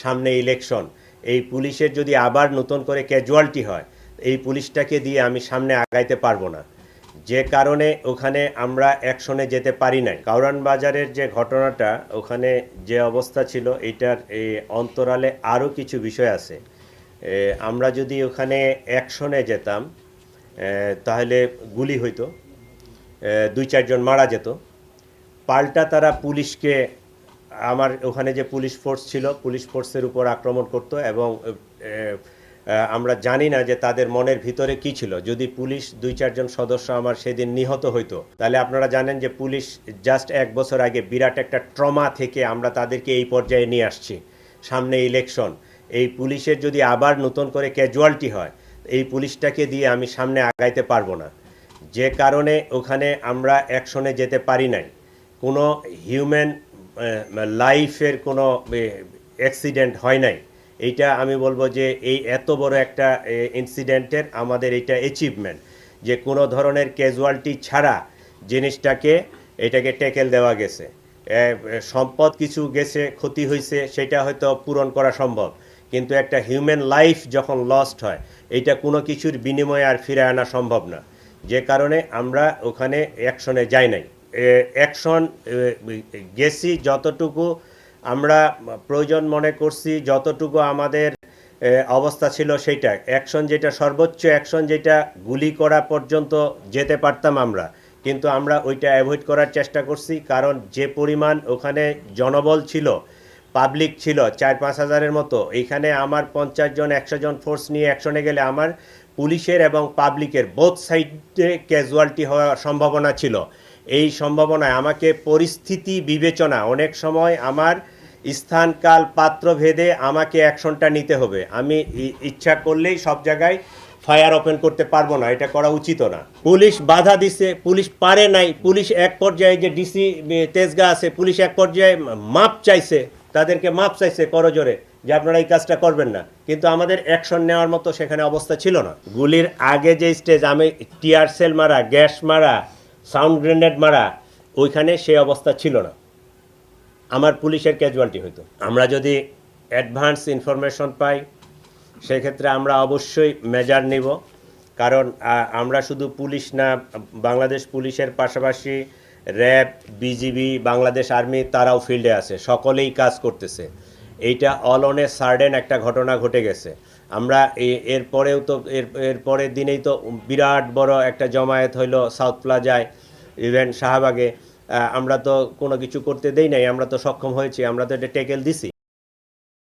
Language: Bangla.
সামনে ইলেকশন, এই পুলিশের যদি আবার নতুন করে ক্যাজুয়ালিটি হয়, এই পুলিশটাকে দিয়ে আমি সামনে আগাইতে পারবো না। যে কারণে ওখানে আমরা অ্যাকশনে যেতে পারি নাই। কাউরান বাজারের যে ঘটনাটা, ওখানে যে অবস্থা ছিল, এইটার এই অন্তরালে আরও কিছু বিষয় আছে। আমরা যদি ওখানে অ্যাকশনে যেতাম তাহলে গুলি হইতো, 2-4 জন মারা যেত। পাল্টা তারা পুলিশকে, আমার ওখানে যে পুলিশ ফোর্স ছিল, পুলিশ ফোর্সের উপর আক্রমণ করত এবং আমরা জানি না যে তাদের মনের ভিতরে কি ছিল। যদি পুলিশ 2-4 জন সদস্য আমার সেদিন নিহত হইতো, তাহলে আপনারা জানেন যে পুলিশ জাস্ট 1 বছর আগে বিরাট একটা ট্রমা থেকে আমরা তাদেরকে এই পর্যায়ে নিয়ে আসছি। সামনে ইলেকশন, এই পুলিশের যদি আবার নতুন করে ক্যাজুয়ালিটি হয়, এই পুলিশটাকে দিয়ে আমি সামনে আগাইতে পারবো না। যে কারণে ওখানে আমরা অ্যাকশনে যেতে পারি নাই। কোনো হিউম্যান লাইফের কোনো অ্যাক্সিডেন্ট হয় নাই। এইটা আমি বলবো যে এই এত বড় একটা ইনসিডেন্টের আমাদের এইটা অ্যাচিভমেন্ট, যে কোনো ধরনের ক্যাজুয়ালিটি ছাড়া জিনিসটাকে এটাকে ট্যাকেল দেওয়া গেছে। সম্পদ কিছু গেছে, ক্ষতি হয়েছে, সেটা হয়তো পূরণ করা সম্ভব, কিন্তু একটা হিউম্যান লাইফ যখন লস্ট হয়, এইটা কোনো কিছুর বিনিময়ে আর ফিরে আনা সম্ভব না। যে কারণে আমরা ওখানে অ্যাকশনে যাই নাই। অ্যাকশন গেছি যতটুকু আমরা প্রয়োজন মনে করছি, যতটুকু আমাদের অবস্থা ছিল সেইটা। অ্যাকশন যেটা সর্বোচ্চ অ্যাকশন, যেটা গুলি করা পর্যন্ত যেতে পারতাম আমরা, কিন্তু আমরা ওইটা অ্যাভয়েড করার চেষ্টা করছি। কারণ যে পরিমাণ ওখানে জনবল ছিল, পাবলিক ছিল 4-5 হাজারের মতো, এইখানে আমার 50 জন 100 জন ফোর্স নিয়ে অ্যাকশনে গেলে আমার পুলিশের এবং পাবলিকের বোথ সাইডে ক্যাজুয়ালিটি হওয়ার সম্ভাবনা ছিল। এই সম্ভাবনায় আমাকে পরিস্থিতি বিবেচনা, অনেক সময় আমার স্থান কাল পাত্র ভেদে আমাকে অ্যাকশনটা নিতে হবে। আমি ইচ্ছা করলেই সব জায়গায় ফায়ার ওপেন করতে পারবো না, এটা করা উচিত না। পুলিশ বাধা দিছে, পুলিশ পারে নাই। পুলিশ এক পর্যায়ে, যে ডিসি তেজগাঁ আছে, পুলিশ এক পর্যায়ে মাপ চাইছে, তাদেরকে মাপ চাইছে করজোরে যে আপনারা এই কাজটা করবেন না, কিন্তু আমাদের অ্যাকশন নেওয়ার মতো সেখানে অবস্থা ছিল না। গুলির আগে যে স্টেজ, আমি টিয়ার সেল মারা, গ্যাস মারা, সাউন্ড গ্রেনেড মারা, ওইখানে সেই অবস্থা ছিল না। আমার পুলিশের ক্যাজুয়ালিটি হইতো। আমরা যদি অ্যাডভান্স ইনফরমেশন পাই, সেক্ষেত্রে আমরা অবশ্যই মেজার নিব। কারণ আমরা শুধু পুলিশ না, বাংলাদেশ পুলিশের পাশাপাশি র্যাব, বিজিবি, বাংলাদেশ আর্মি, তারাও ফিল্ডে আছে, সকলেই কাজ করতেছে। এইটা অল অন এ সার্ডেন একটা ঘটনা ঘটে গেছে। আমরা এরপরেও তো এর পরের দিনেই তো বিরাট বড় একটা জমায়েত হইলো সাউথ প্লাজায়, ইভেন শাহবাগে। আমরা তো কোনো কিছু করতে দেই নাই, আমরা তো সক্ষম হয়েছি, আমরা তো এটা ট্যাকেল দিছি।